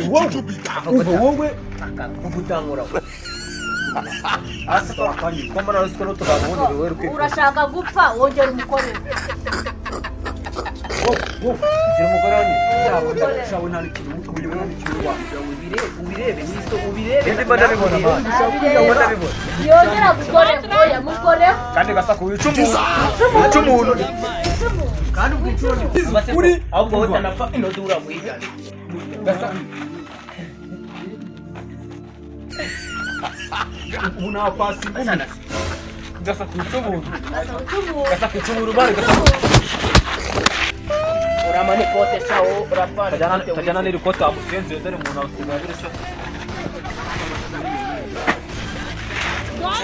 wowe ubutangura asa twakanye komara rusiko no tugabonere wewe ruke urashaka gupfa wongera umukorera gira umugore wanyu shawe nta n'ikintu ubirebe niso ubirebe ndi bada bibona yongera gukore oya mukore kandi gasako umuntu kandi ubwicone uri ahubwo wowe tanapfa inoze uramuhiga gasako una pasi sana gasako bari gasako uramane kote sawo urapana tajana ni kote amusenze yozere umuntu awusigaye se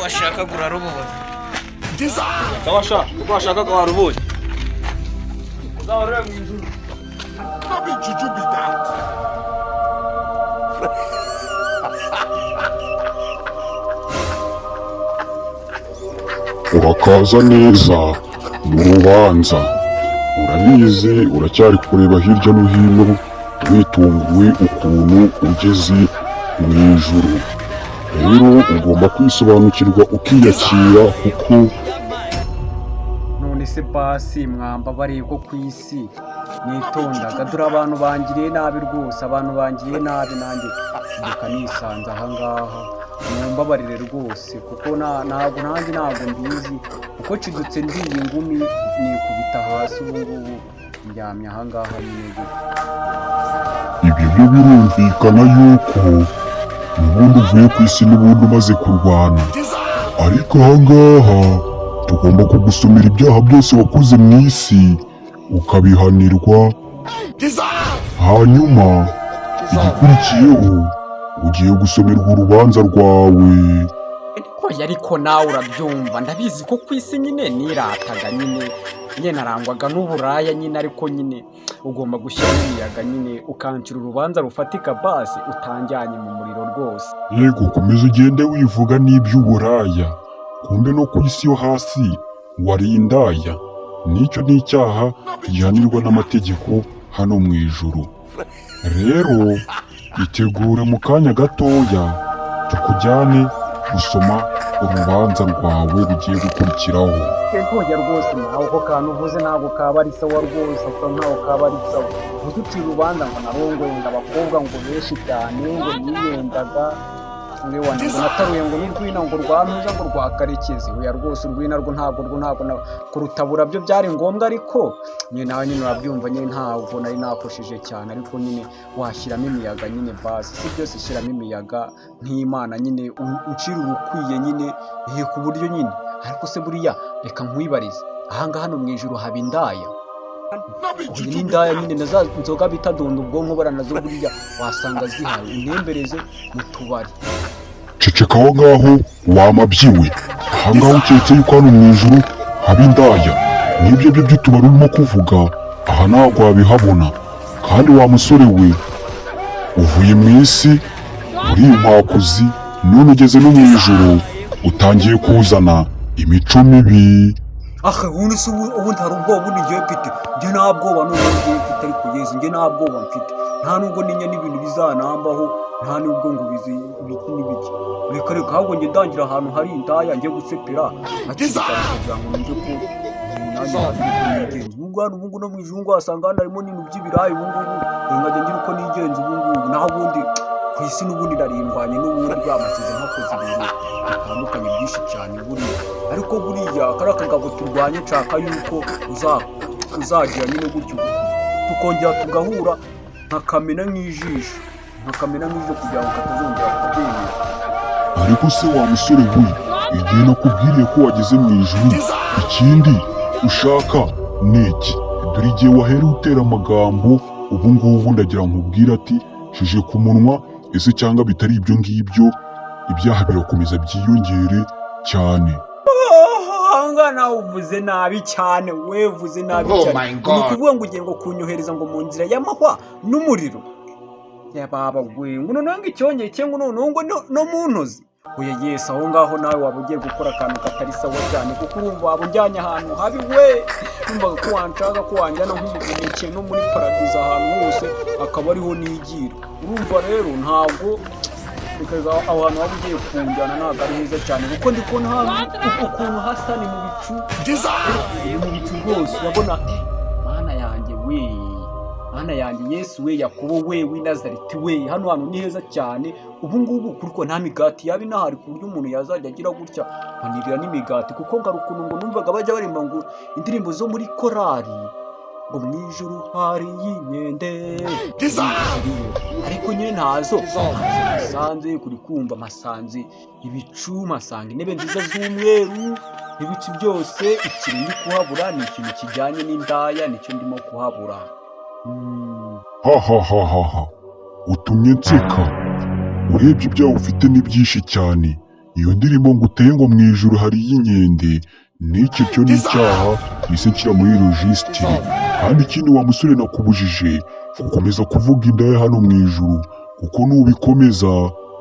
washaka gurarubuye washaka gurarubuye uzahorera mu ijuru how did you do that urakaza neza mu rubanza urabizi uracyari kureba hirya no hino witunguwe ukuntu ugeze mu ijuru rero ugomba kwisobanukirwa ukiyakira kuko none se basi mwamba bariko ku isi nitondaga dore abantu bangiriye nabi rwose abantu bangiriye nabi nanjye ndeka nisanze aha ngaha mumbabarire rwose kuko ntabwo mbizi uko cidutse ndiye ingumi nikubita hasi ubu ngubu njyamye aha ngaha nyine ibyo byo birumvikana yuko n'ubundi uvuye ku isi n'ubundi umaze kurwana ariko aha ngaha tugomba kugusomera ibyaha byose wakoze mu isi ukabihanirwa hanyuma igikurikiyeho ugiye gusomerwa urubanza rwawe ariko nawe urabyumva ndabizi ko ku isi nyine nirataga nyine narangwaga n'uburaya nyine ariko nyine ugomba gushyiramo imiyaga nyine ukancira urubanza rufatika basi utanjyanye mu muriro rwose yego komeza ugende wivuga n'iby'uburaya kumbe no ku isi yo hasi wari indaya nicyo ni icyaha gihanirwa n'amategeko hano mu ijuru rero itegure mu kanya gatoya tukujyane gusoma urubanza rwawe rugiye gukurikiraho ntoya rwose nawe ko kantu uvuze ntabwo kaba ari sawa rwose ntabwo kaba ari sawa uducira urubanza ngo narongoye ngo abakobwa ngo benshi cyane ngo niyendaga ngo nataruye ngo n'urwina ngo rwantuza ngo rwakarekezi oya rwose urwina rwo ntabwo kurutabura byo byari ngombwa ariko nyine nawe nyine urabyumva nyine ntabwo nari nakoshije cyane ariko nyine washyiramo imiyaga nyine basi si byose shyiramo imiyaga nk'Imana nyine uncira urukwiye nyine ku buryo nyine ariko se buriya reka nkwibarize ahangaha hano mu ijuru haba indaya uyu ni indaya nyine na za nzoga bita donda ubwonko baranazo buriya wasanga zihari unembereze mu tubari ceceka aho ngaho wamabyiwe ahangaho uketse yuko hano mu ijuru haba indaya n'ibyo byo by'utubari urimo kuvuga aha ntabwo wabihabona kandi wa musore we uvuye mu isi uri inkwakuzi none ugeze no mu ijuru utangiye kuzana imico mibi ubundi se ubundi hari ubwoba ubundi ngiye mfite njye nta bwoba n'ubu ngiye mfite ariko yeze njye nta bwoba mfite nta nubwo ninya n'ibintu bizanambaho nta nubwo ngo bizi ibiki n'ibiki reka ahubwo njye ndangira ahantu hari indaya njye gusepera akizana kugira ngo njye ko nanjye nigenza ubu ngubu no mu ijuru wasanga hano harimo n'ibintu by'ibirayi ubu ngubu nkajya ngira uko nigenza ubu ngubu naho ubundi ku isi n'ubundi narimbanye n'ubundi bwamasize nkakoze ibintu bitandukanye byinshi cyane buriya ariko buriya kariya kagabo turwanye nshaka yuko uzagira nyine gutyo tukongera tugahura nkakamena nk'ijisho kugira ngo katazongera kubyemera ariko se wa musore we igihe nakubwiriye ko wageze mu ijuru ikindi ushaka ni iki dore igihe wahereye utera amagambo ubu ngubu ndagira nkubwire ati shije ku munwa ese cyangwa bitari ibyo ngibyo ibyaha birakomeza byiyongere cyane nawe uvuze nabi cyane wevuze nabi cyane ni ukuvuga ngo ugiye ngo kunyohereza ngo mu nzira y'amahwa n'umuriro yababa gwe ngo noneho ngo icyongeye cye ngo noneho ngo no mu ntozi oya yesi aho ngaho nawe waba ugiye gukora akantu katari sawa cyane kuko urumva waba unjyanye ahantu habi we numvaga ko wanshaka ko wanjyana nk'umuvunikire no muri paradizo ahantu hose akaba ariho nigira urumva rero ntabwo aho hantu waba ugiye kunjyana ntabwo ari heza cyane kuko ndi kubona hano ukuntu hasa ni mu bicu rwose urabona mana yanjye Yesu we Yakobo we w'i Nazareti we hano hantu ni heza cyane ubu ngubu kuko nta migati yaba inahari ku buryo umuntu yazajya agira gutya banirira n'imigati kuko ngarukuntu ngo numvaga bajya barimba ngo indirimbo zo muri korari ngo mu ijuru hari inkende ariko nyine ntazo masanze kuri kumva masanze ibicu masanga intebe nziza z'umweru ibicu byose ikintu ndi kuhabura ni ikintu kijyanye n'indaya nicyo ndimo kuhabura ha utumye nseka urebye ibyawe ufite ni byinshi cyane iyo ndirimbo ngo uteye ngo mu ijuru hari y'inkende n'iki cyo ni icyaha ise nshyira muri regisitiri kandi ikindi wa musore nakubujije gukomeza kuvuga indaya hano mu ijuru kuko nubikomeza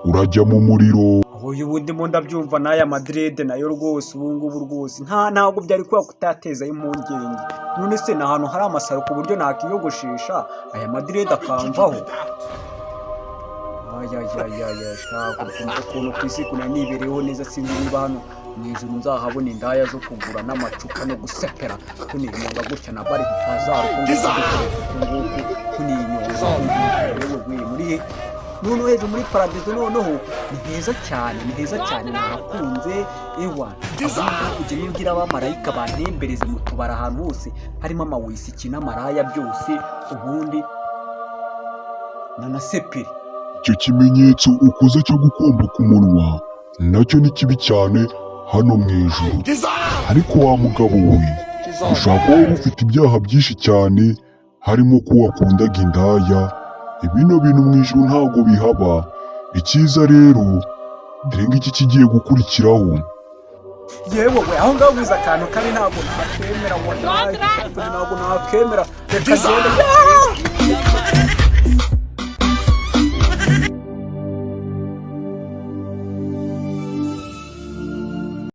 urajya mu muriro uyu ndimo ndabyumva n'aya madirede nayo rwose ubu ngubu rwose ntabwo byari kuba kutateza impungenge none se ni ahantu hari amasaro ku buryo nakiyogoshesha aya madirede akamvaho shaka ukuntu ku isi kuna nibereyeho neza sinzi niba hano mu ijuru nzahabona indaya zo kugura n'amacupa no gusepera kuninyonga gutya na bari muri noneho hejuru muri paradizo noneho ni heza cyane nahakunze ewa ujye ubwira abamarayika bantembereze mu tubara ahantu hose harimo amawisiki n'amaraya byose ubundi nanasepere icyo kimenyetso ukoze cyo gukomba ku munwa nacyo ni kibi cyane hano mu ijuru ariko wa mugabo we ushaka kuba wari ufite ibyaha byinshi cyane harimo ko wakundaga indaya bino bintu mu ijuru ntabwo bihaba icyiza rero dore ngiki kigiye gukurikiraho yewe we aho ngaho wiza akantu kabi ntabwo nakemera reka ngende